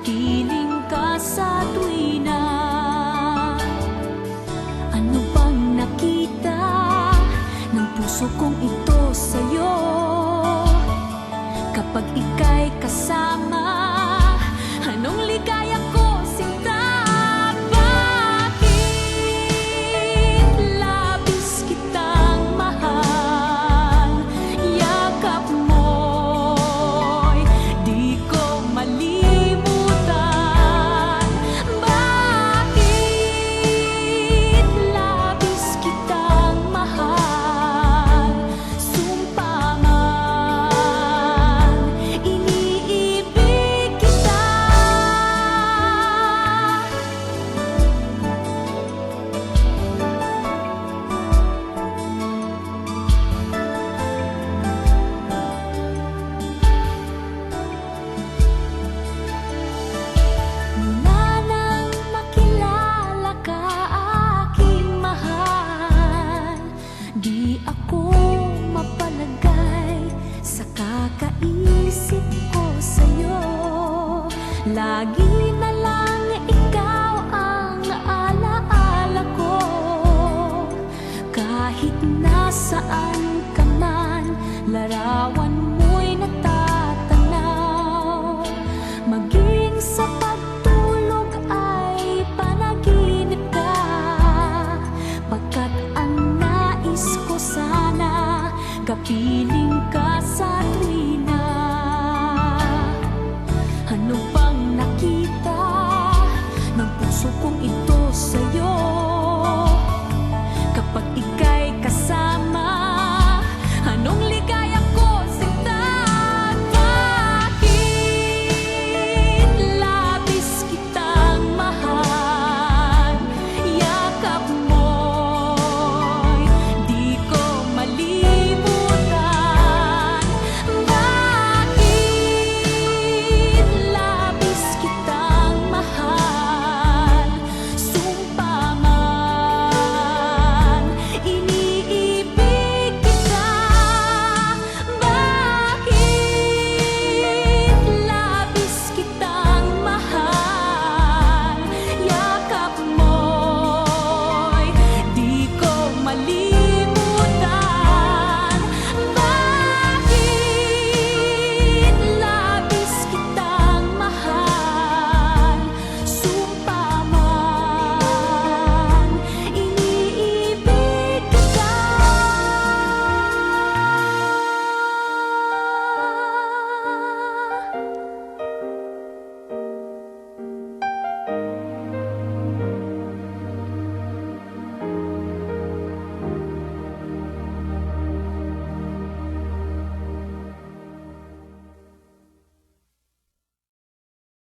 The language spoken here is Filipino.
piling ka sa tuwina. Ano bang nakita ng puso kong ito sa'yo? Kapag ika'y kasama, anong ligaya ko, sinta? Bakit labis kitang mahal? Yakap mo'y di ko malimutan. Bakit labis kitang mahal? Sumpa man, iniibig kita. Mula nang makilala ka, aking mahal, di ako mapalagay sa kakaisip ko sa'yo. Lagi na lang ikaw ang naalaala ko. Kahit nasaan ka man, larawan mo'y natatanaw. Maging sa pagtulog ay panaginip ka, pagkat ang nais ko sana kapiling